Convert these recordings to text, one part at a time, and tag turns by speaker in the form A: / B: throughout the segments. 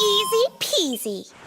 A: Easy peasy.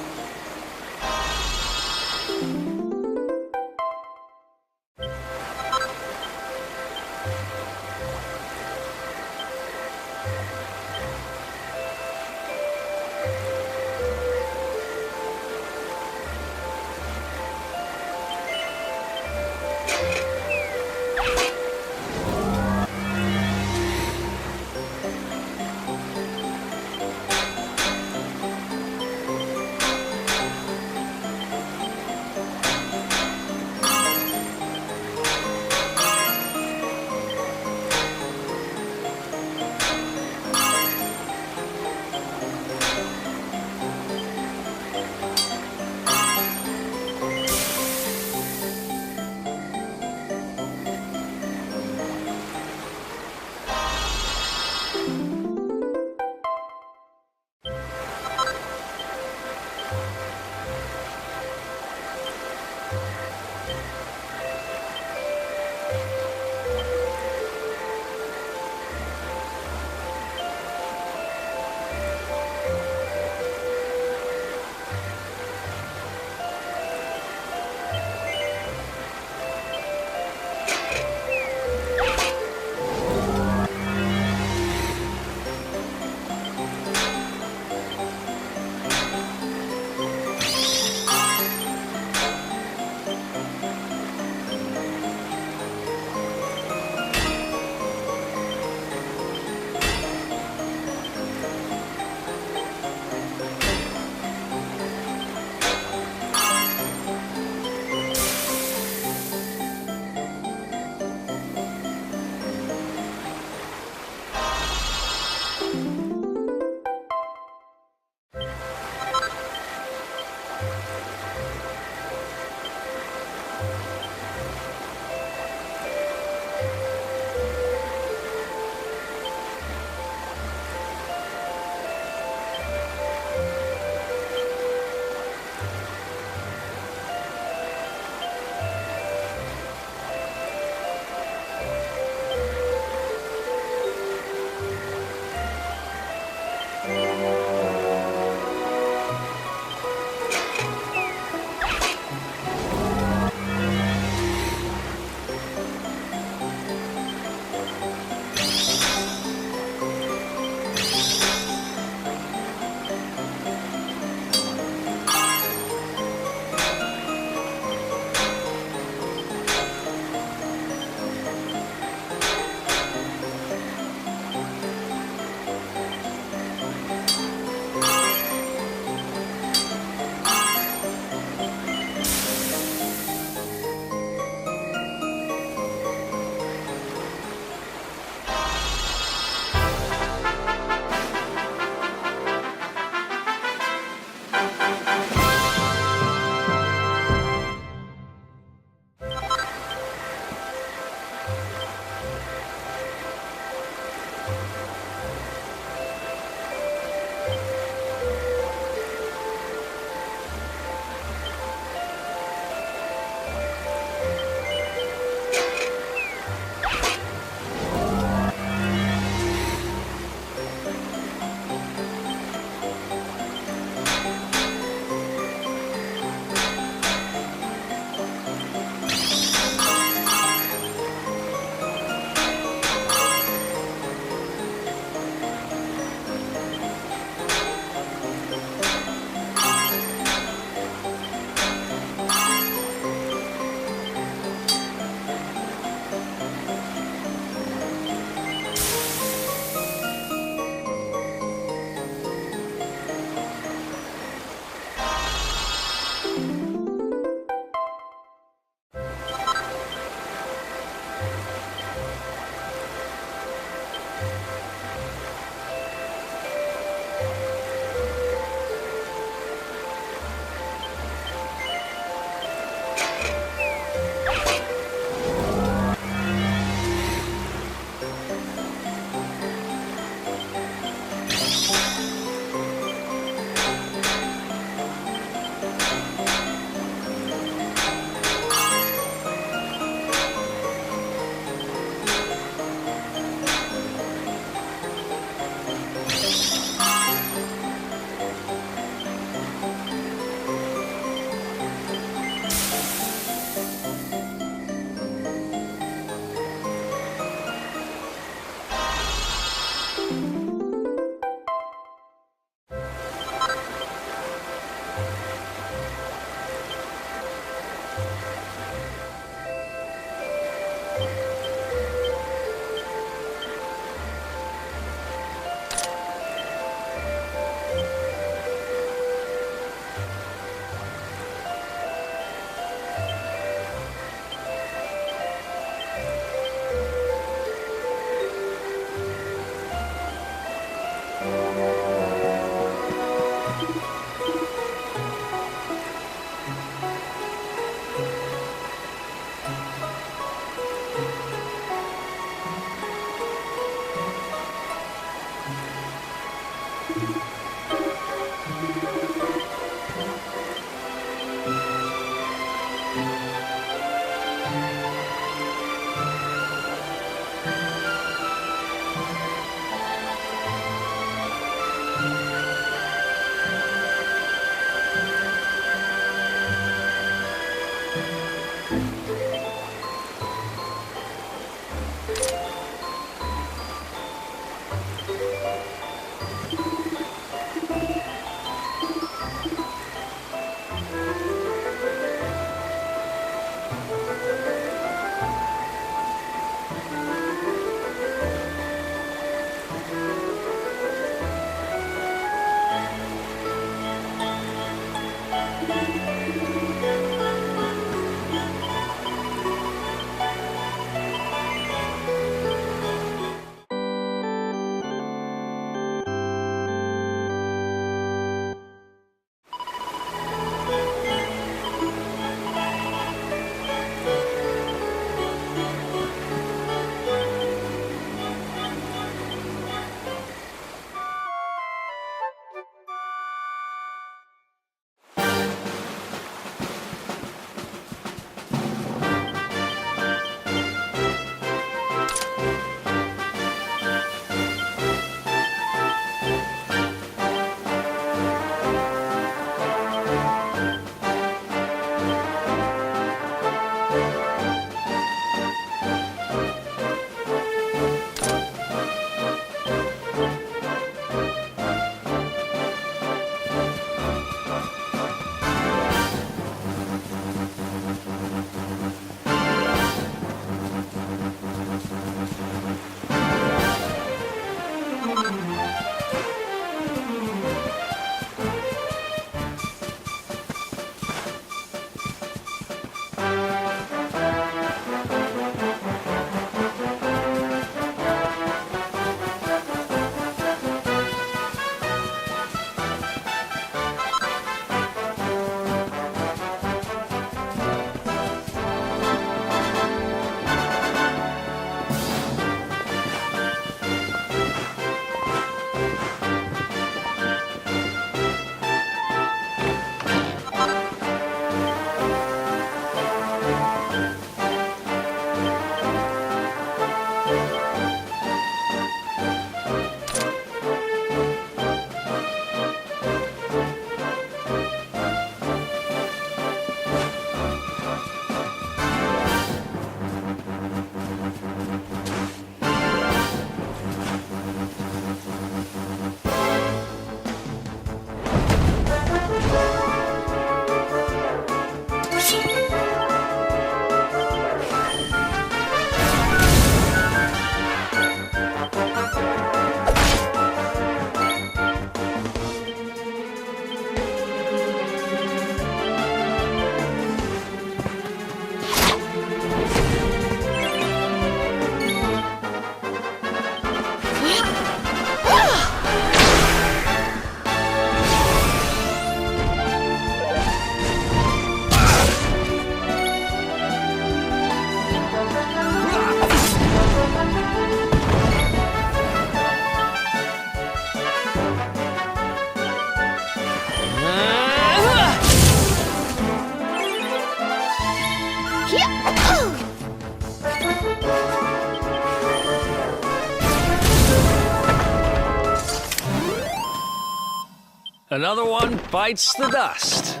A: Another one bites the dust.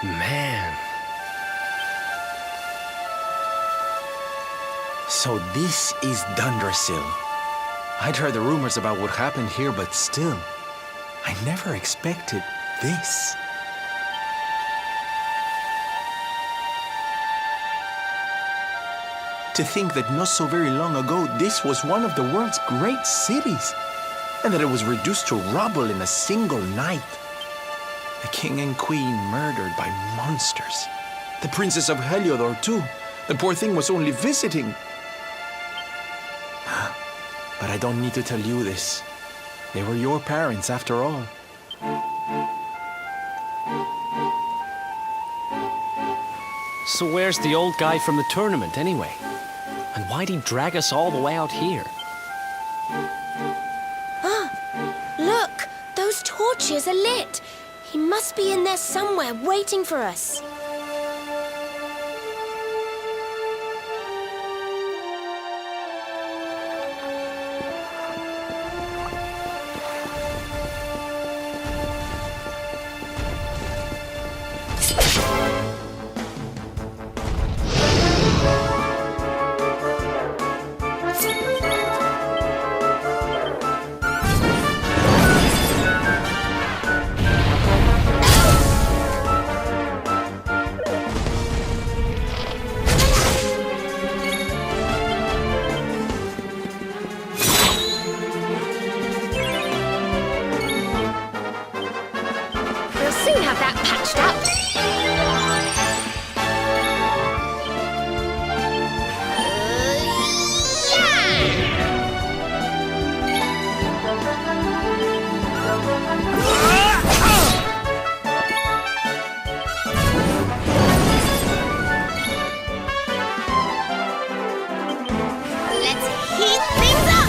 A: Man.
B: So this is Dundrasil. I'd heard the rumors about what happened here, but still, I never expected this. To think that not so very long ago, this was one of the world's great cities, and that it was reduced to rubble in a single night. The king and queen murdered by monsters. The princess of Heliodor, too. The poor thing was only visiting. But I don't need to tell you this. They were your parents, after all.
A: So where's the old guy from the tournament, anyway? And why'd he drag us all the way out here?
C: Look! Those torches are lit! He must be in there somewhere, waiting for us. Soon have that patched up. Let's heat things up.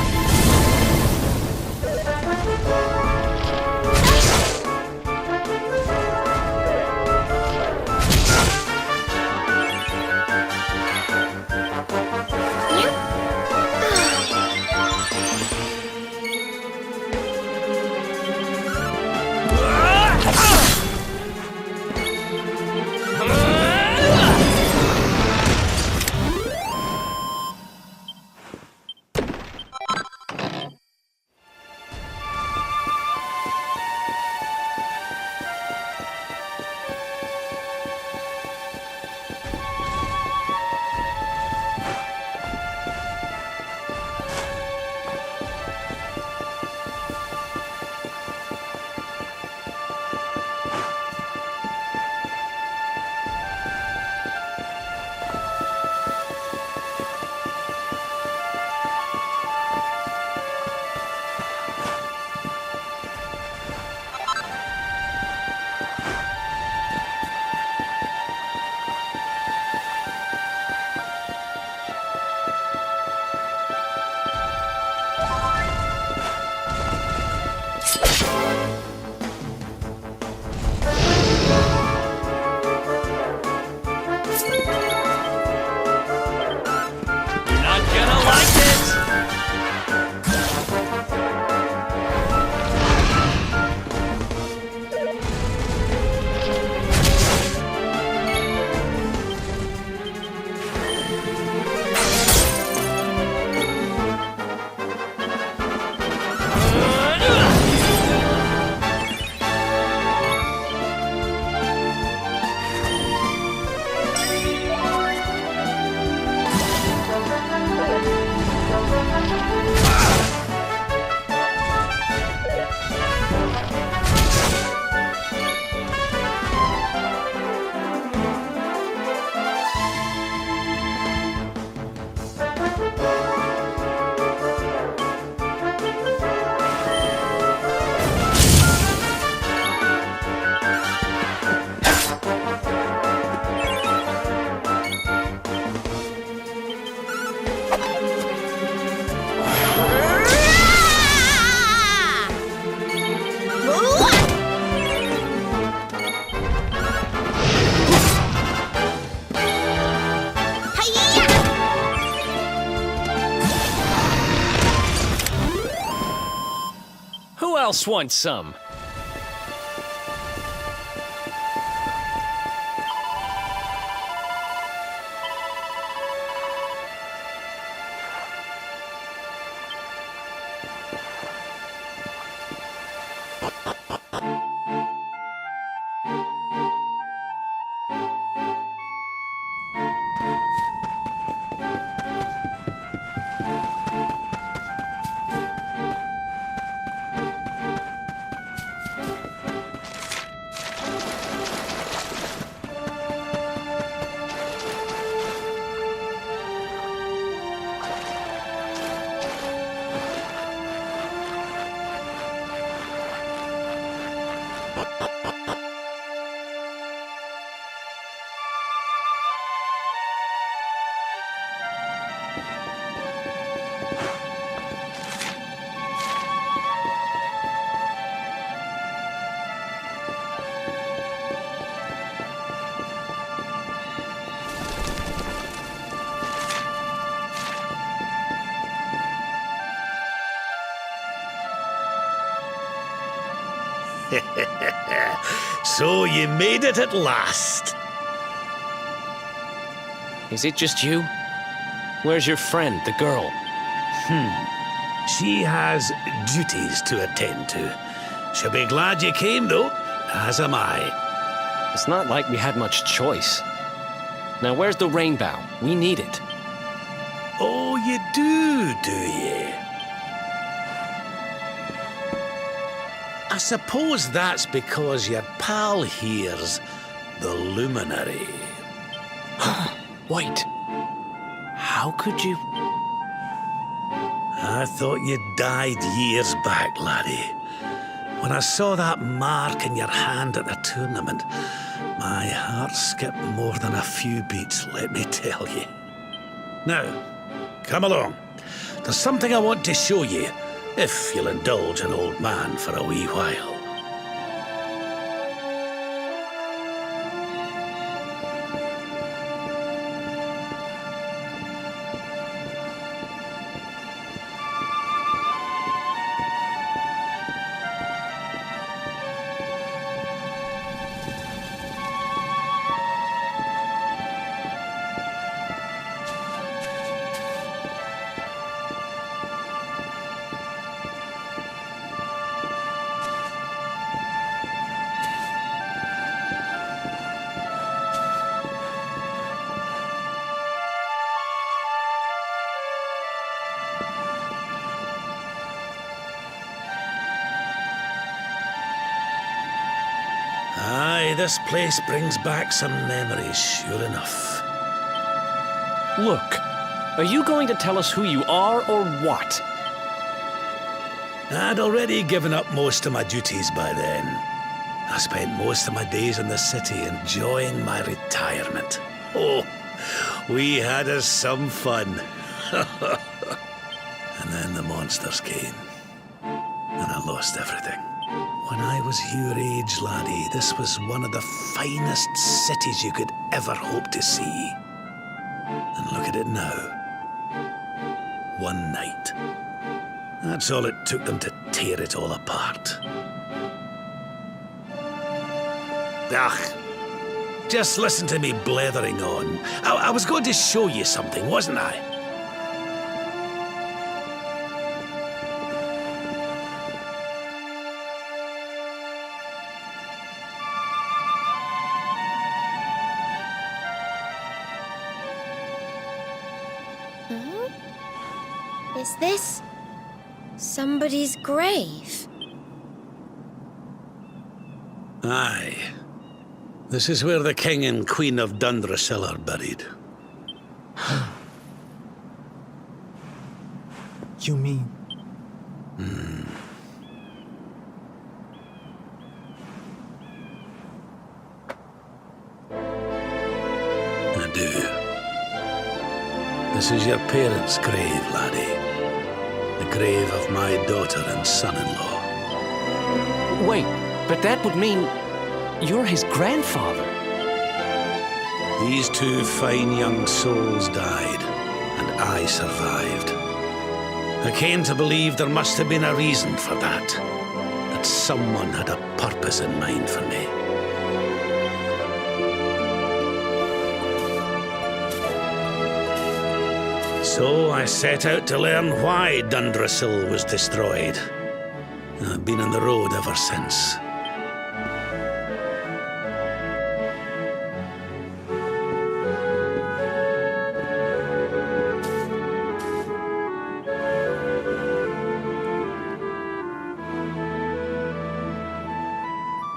A: Who else wants some?
D: So you made it at last.
A: Is it just you? Where's your friend, the girl?
D: She has duties to attend to. She'll be glad you came, though, as am I.
A: It's not like we had much choice. Now, where's the rainbow? We need it.
D: Oh, you do you? I suppose that's because your pal here's the luminary.
A: Wait. How could you?
D: I thought you died years back, laddie. When I saw that mark in your hand at the tournament, my heart skipped more than a few beats, let me tell you. Now, come along. There's something I want to show you, if you'll indulge an old man for a wee while. Aye, this place brings back some memories, sure enough.
A: Look. Are you going to tell us who you are or what?
D: I'd already given up most of my duties by then. I spent most of my days in the city enjoying my retirement. Oh, we had us some fun. And then the monsters came, and I lost everything. When I was your age, laddie, this was one of the finest cities you could ever hope to see. And look at it now. One night. That's all it took them to tear it all apart. Ugh. Just listen to me blethering on. I was going to show you something, wasn't I?
C: Is this somebody's grave?
D: Aye. This is where the King and Queen of Dundrasil are buried.
B: You mean?
D: I do. This is your parents' grave, laddie. The grave of my daughter and son-in-law.
A: Wait, but that would mean you're his grandfather.
D: These two fine young souls died, and I survived. I came to believe there must have been a reason for that. That someone had a purpose in mind for me. So I set out to learn why Dundrasil was destroyed. I've been on the road ever since.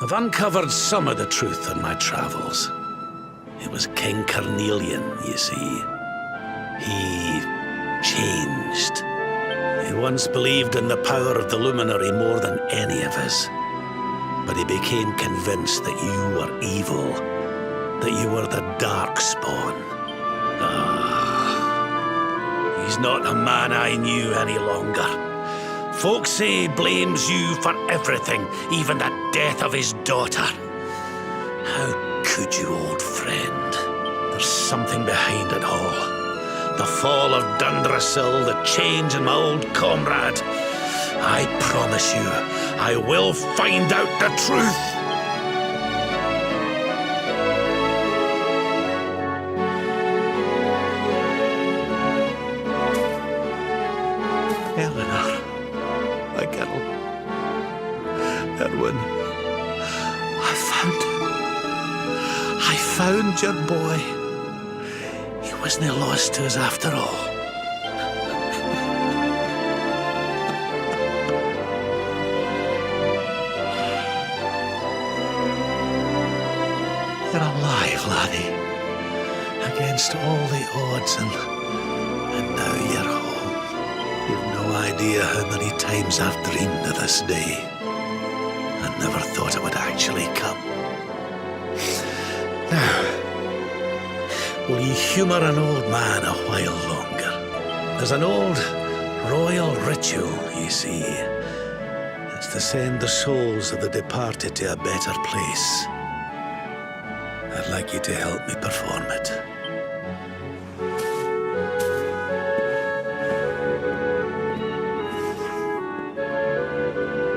D: I've uncovered some of the truth on my travels. It was King Carnelian, you see. He changed. He once believed in the power of the luminary more than any of us. but he became convinced that you were evil, that you were the Darkspawn. He's not the man I knew any longer. Folks say he blames you for everything, even the death of his daughter. How could you, old friend? There's something behind it all. The fall of Dundrasil, the change in my old comrade. I promise you, I will find out the truth.
B: Eleanor, my girl. Edwin, I found your boy.
D: He wasn't lost to us after all. You're alive, laddie. Against all the odds, and now you're home. You've no idea how many times I've dreamed of this day. I never thought it would actually come. Now, will you humour an old man a while longer? There's an old royal ritual, you see. It's to send the souls of the departed to a better place. I'd like you to help me perform it.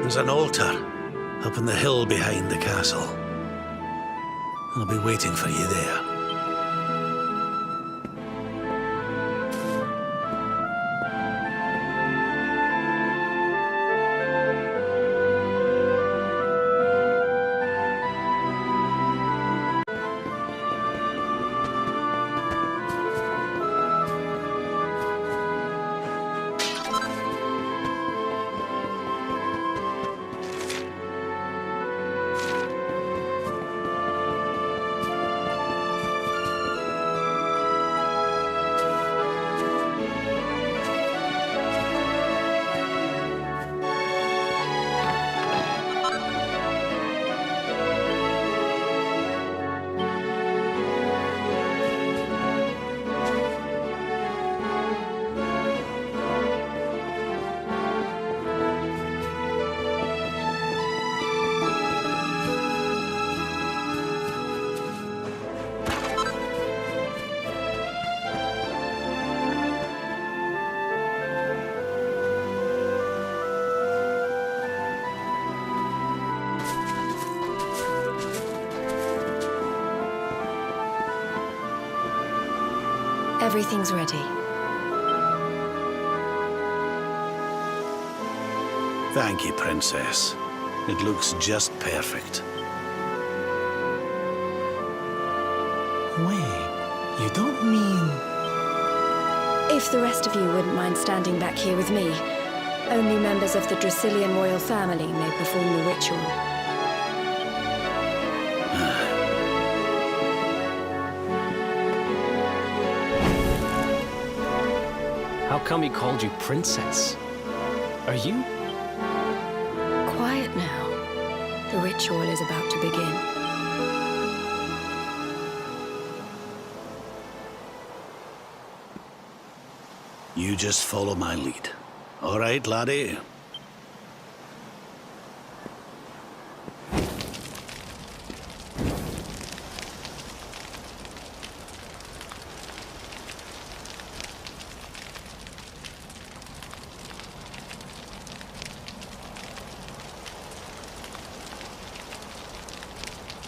D: There's an altar up on the hill behind the castle. I'll be waiting for you there.
E: Everything's ready.
D: Thank you, Princess. It looks just perfect.
B: Wait, you don't mean...
E: If the rest of you wouldn't mind standing back here with me, only members of the Dracilian royal family may perform the ritual.
A: How come he called you princess? Are you?
E: Quiet now. The ritual is about to begin.
D: You just follow my lead. All right, laddie?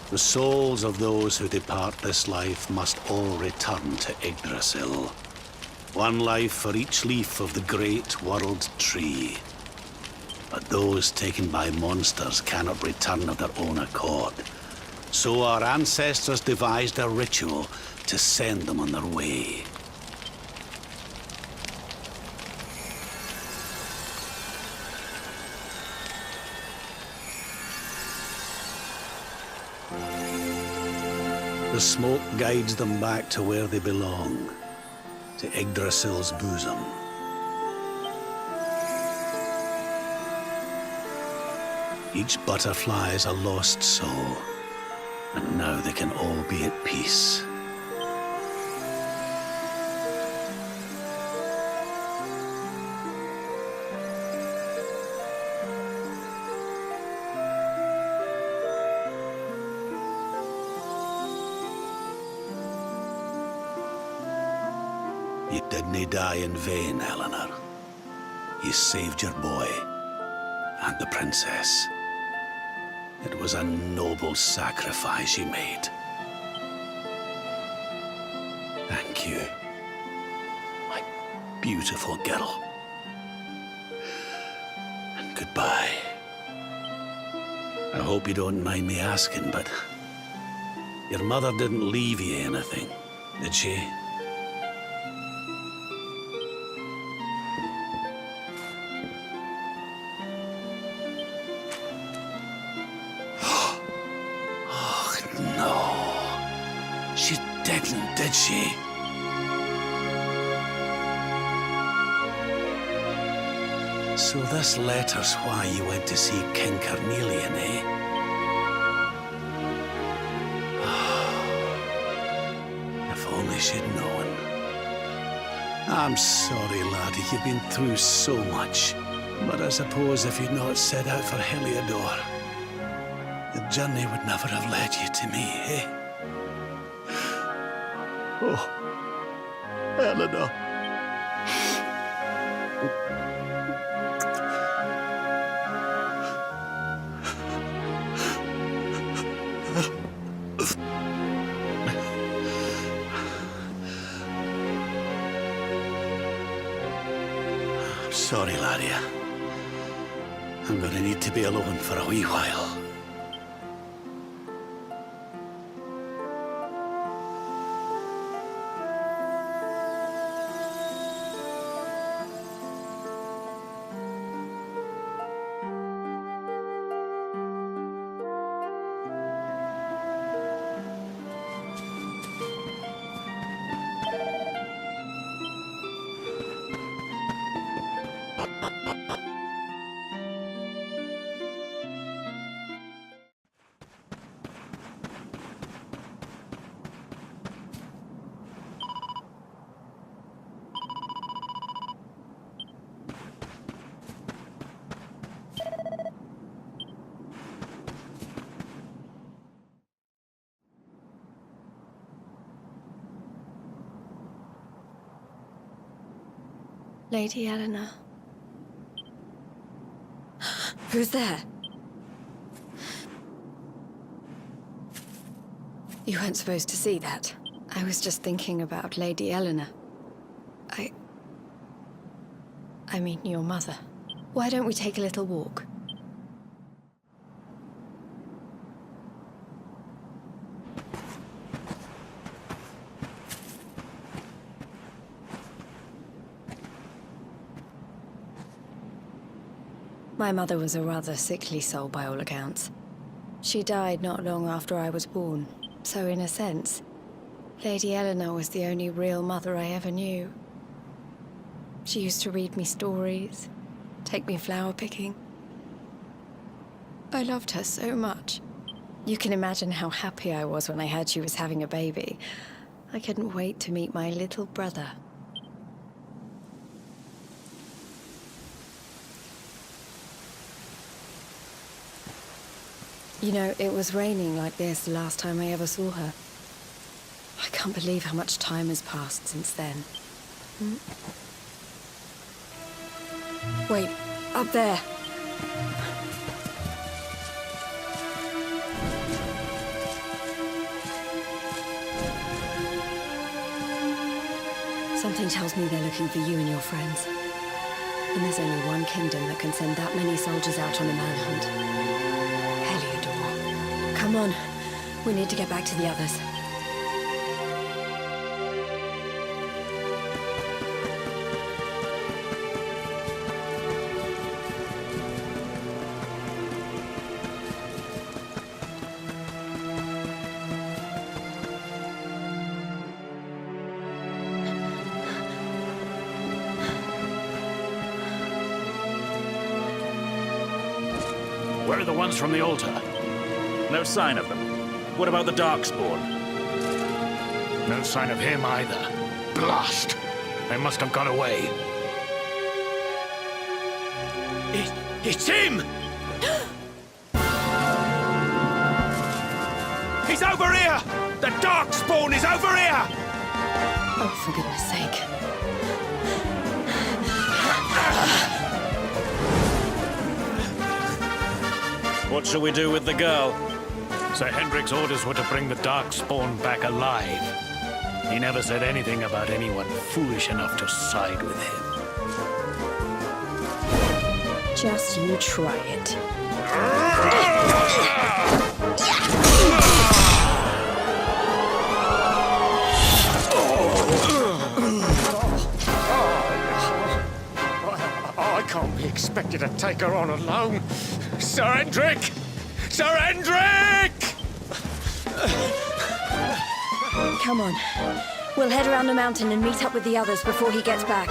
D: The souls of those who depart this life must all return to Yggdrasil. One life for each leaf of the great world tree. But those taken by monsters cannot return of their own accord. So our ancestors devised a ritual to send them on their way. The smoke guides them back to where they belong, to Yggdrasil's bosom. Each butterfly is a lost soul, and now they can all be at peace. You didn't die in vain, Eleanor. You saved your boy and the princess. It was a noble sacrifice you made. Thank you, my beautiful girl. And goodbye. I hope you don't mind me asking, but your mother didn't leave you anything, did she? She didn't, did she? So this letter's why you went to see King Carnelian, eh? If only she'd known. I'm sorry, laddie, you've been through so much. But I suppose if you'd not set out for Heliodor, the journey would never have led you to me, eh? Oh, Eleanor. I'm sorry, laddie. I'm gonna need to be alone for a wee while.
E: Lady Eleanor. Who's there? You weren't supposed to see that. I was just thinking about Lady Eleanor. I mean, your mother. Why don't we take a little walk? My mother was a rather sickly soul by all accounts. She died not long after I was born, so in a sense, Lady Eleanor was the only real mother I ever knew. She used to read me stories, take me flower picking. I loved her so much. You can imagine how happy I was when I heard she was having a baby. I couldn't wait to meet my little brother. You know, it was raining like this the last time I ever saw her. I can't believe how much time has passed since then. Wait, up there. Something tells me they're looking for you and your friends. And there's only one kingdom that can send that many soldiers out on a manhunt. Heliodor. Come on, we need to get back to the others.
F: Where are the ones from the altar?
G: No sign of them. What about the Darkspawn?
F: No sign of him either. Blast! They must have got away.
G: It's him! He's over here! The Darkspawn is over here!
E: Oh, for goodness sake.
G: What shall we do with the girl?
F: Sir Hendrik's orders were to bring the Darkspawn back alive. He never said anything about anyone foolish enough to side with him.
E: Just you try it.
F: I can't be expected to take her on alone. Sir Hendrik! Sir Hendrik!
E: Come on. We'll head around the mountain and meet up with the others before he gets back.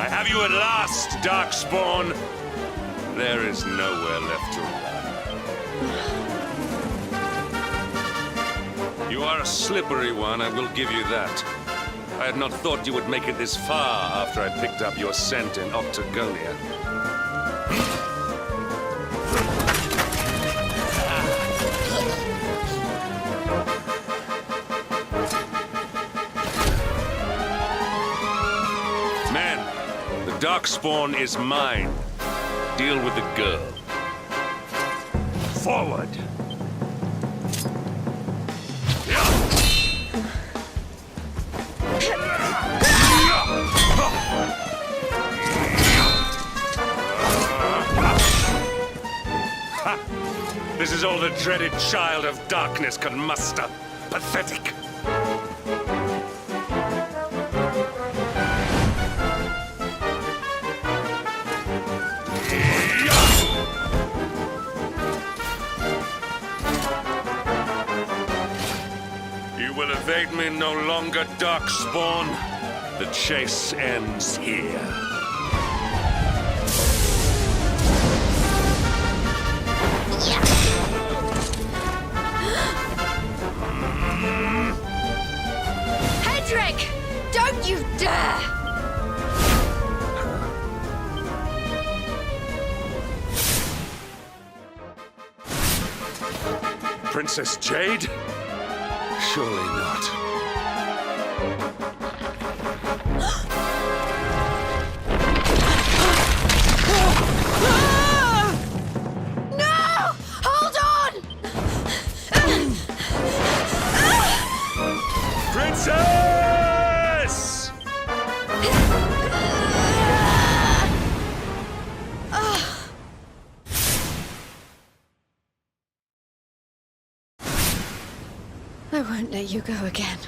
H: I have you at last, Darkspawn. There is nowhere left to run. You are a slippery one, I will give you that. I had not thought you would make it this far after I picked up your scent in Octagonia. Men, the Darkspawn is mine. Deal with the girl. Forward! This is all the dreaded child of darkness can muster. Pathetic. You will evade me no longer, Darkspawn. The chase ends here.
C: Hendrik! Don't you dare!
H: Princess Jade? Surely not.
C: No! Hold on!
H: Princess!
E: I won't let you go again.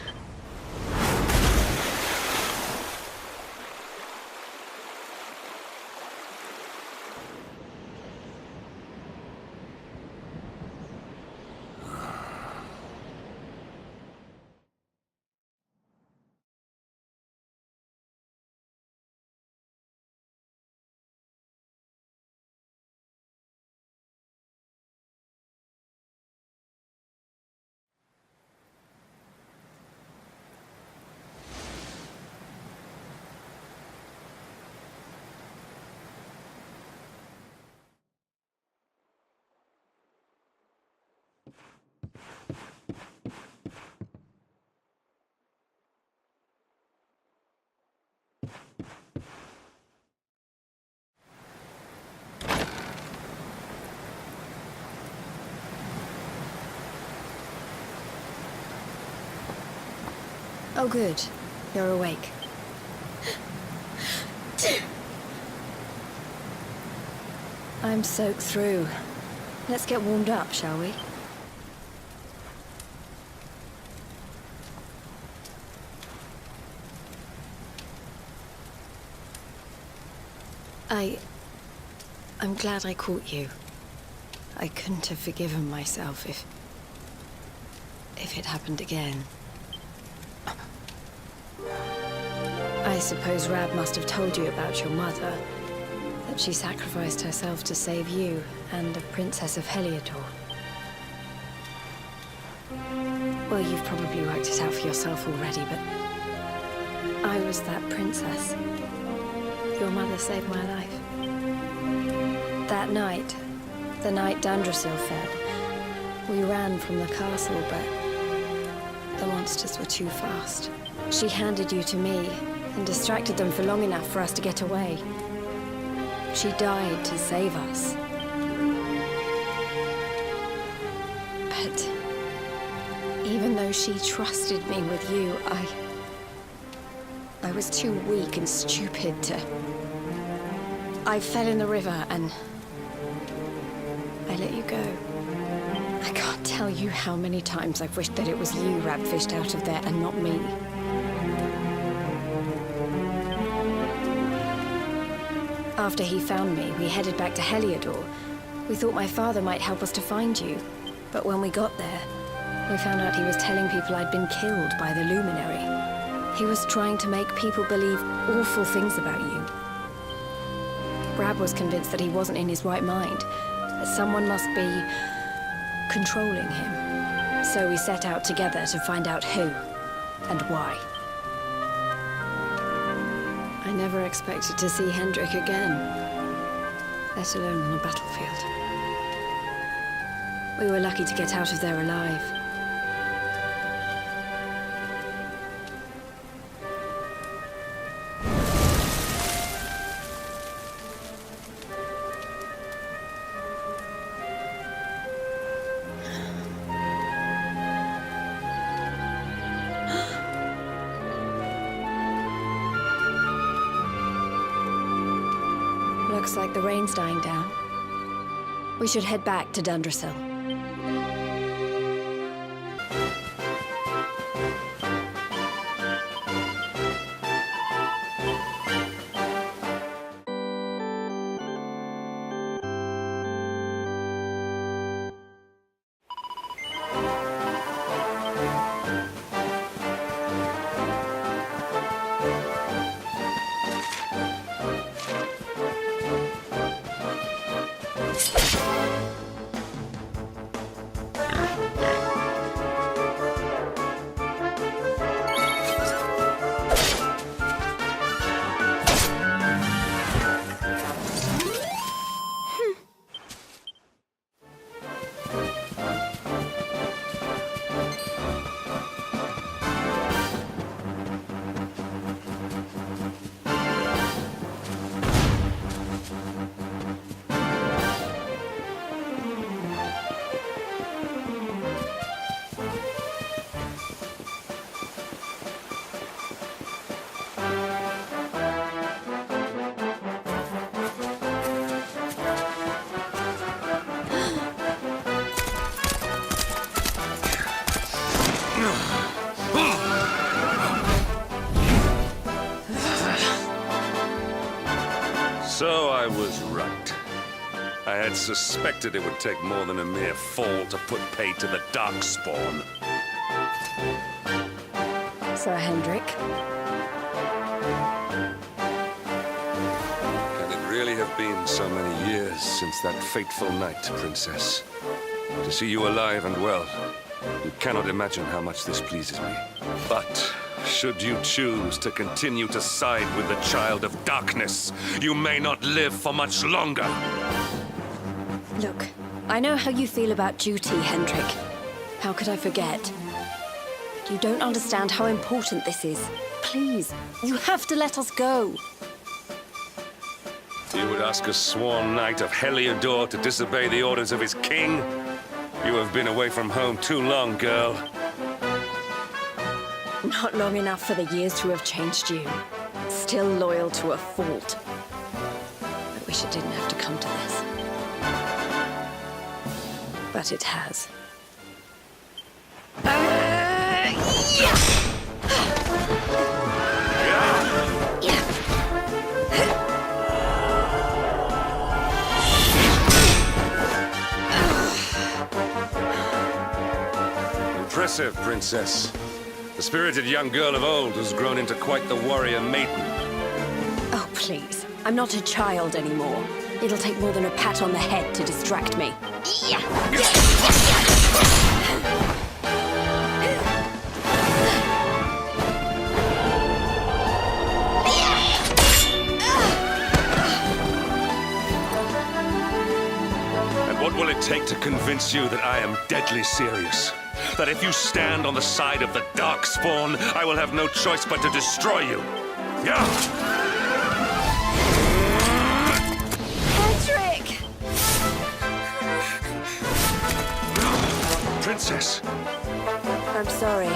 E: Oh, good. You're awake. I'm soaked through. Let's get warmed up, shall we? I'm glad I caught you. I couldn't have forgiven myself if it happened again. I suppose Rab must have told you about your mother, that she sacrificed herself to save you and the Princess of Heliodor. Well, you've probably worked it out for yourself already, but I was that princess. Your mother saved my life. That night, the night Dandrasil fell, we ran from the castle, but the monsters were too fast. She handed you to me and distracted them for long enough for us to get away. She died to save us. But even though she trusted me with you, I was too weak and stupid to... I fell in the river and I let you go. I can't tell you how many times I've wished that it was you Rab fished out of there and not me. After he found me, we headed back to Heliodor. We thought my father might help us to find you. But when we got there, we found out he was telling people I'd been killed by the Luminary. He was trying to make people believe awful things about you. Rab was convinced that he wasn't in his right mind, that someone must be controlling him. So we set out together to find out who and why. I never expected to see Hendrik again, let alone on a battlefield. We were lucky to get out of there alive. Looks like the rain's dying down. We should head back to Dandrasil.
H: So I was right. I had suspected it would take more than a mere fall to put pay to the Darkspawn.
E: Sir Hendrik.
H: Can it really have been so many years since that fateful night, Princess? To see you alive and well, you cannot imagine how much this pleases me. But should you choose to continue to side with the Child of Darkness, you may not live for much longer.
E: Look, I know how you feel about duty, Hendrik. How could I forget? You don't understand how important this is. Please, you have to let us go.
H: You would ask a sworn knight of Heliodor to disobey the orders of his king? You have been away from home too long, girl.
E: Not long enough for the years to have changed you. Still loyal to a fault. I wish it didn't have to come to this. But it has.
H: impressive, Princess. The spirited young girl of old has grown into quite the warrior maiden.
I: Oh, please. I'm not a child anymore. It'll take more than a pat on the head to distract me.
H: What will it take to convince you that I am deadly serious? That if you stand on the side of the Darkspawn, I will have no choice but to destroy you? Yeah!
E: Patrick!
H: Princess!
E: I'm sorry.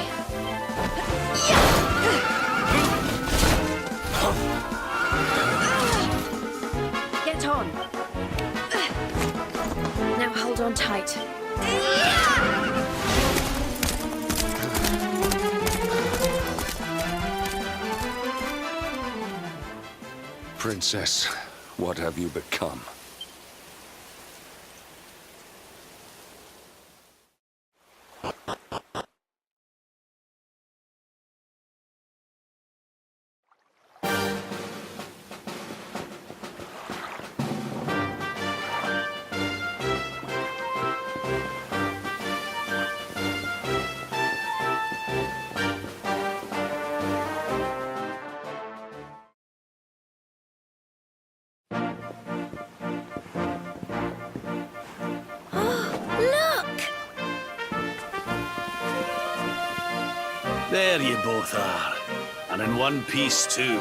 E: Get on. Now hold on tight.
H: Princess, what have you become?
C: Look!
D: There you both are. And in one piece, too.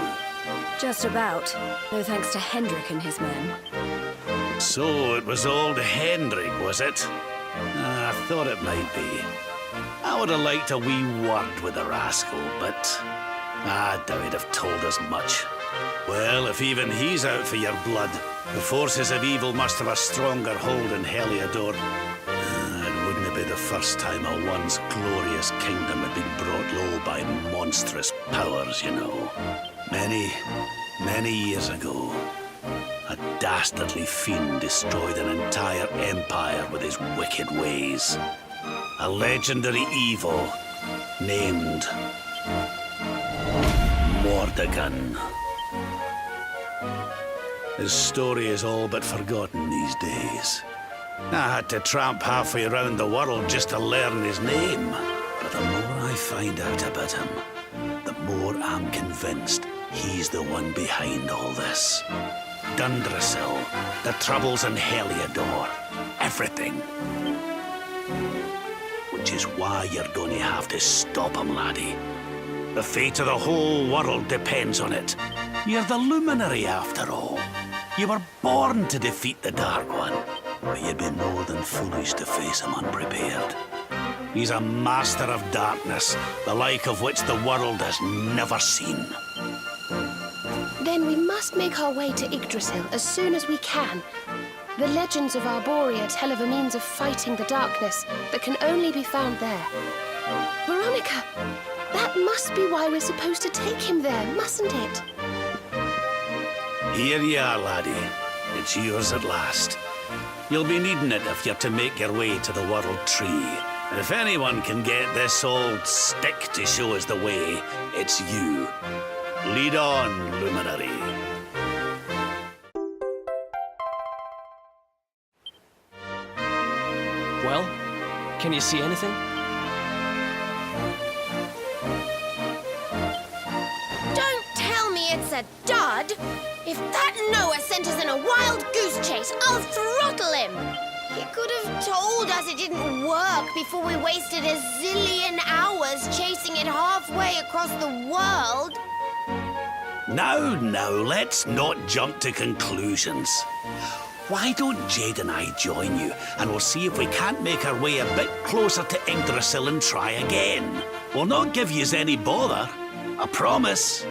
E: Just about. No thanks to Hendrik and his men.
D: So it was old Hendrik, was it? I thought it might be. I would have liked a wee word with the rascal, but I doubt he'd have told us much. Well, if even he's out for your blood, the forces of evil must have a stronger hold in Heliodor. It wouldn't be the first time a once glorious kingdom had been brought low by monstrous powers, you know. Many years ago, a dastardly fiend destroyed an entire empire with his wicked ways. A legendary evil named Mordegon. His story is all but forgotten these days. I had to tramp halfway around the world just to learn his name. But the more I find out about him, the more I'm convinced he's the one behind all this. Dundrasil, the troubles in Heliodor, everything. Which is why you're going to have to stop him, laddie. The fate of the whole world depends on it. You're the luminary, after all. You were born to defeat the Dark One, but you'd be more than foolish to face him unprepared. He's a master of darkness, the like of which the world has never seen.
C: Then we must make our way to Yggdrasil as soon as we can. The legends of Arborea tell of a means of fighting the darkness that can only be found there. Veronica, that must be why we're supposed to take him there, mustn't it?
D: Here you are, laddie. It's yours at last. You'll be needing it if you're to make your way to the World Tree. And if anyone can get this old stick to show us the way, it's you. Lead on, Luminary.
A: Well, can you see anything?
C: Don't tell me it's a dud! If that Noah sent us in a wild goose chase, I'll throttle him! He could have told us it didn't work before we wasted a zillion hours chasing it halfway across the world.
D: Now, let's not jump to conclusions. Why don't Jade and I join you, and we'll see if we can't make our way a bit closer to Yggdrasil and try again. We'll not give yous any bother, I promise.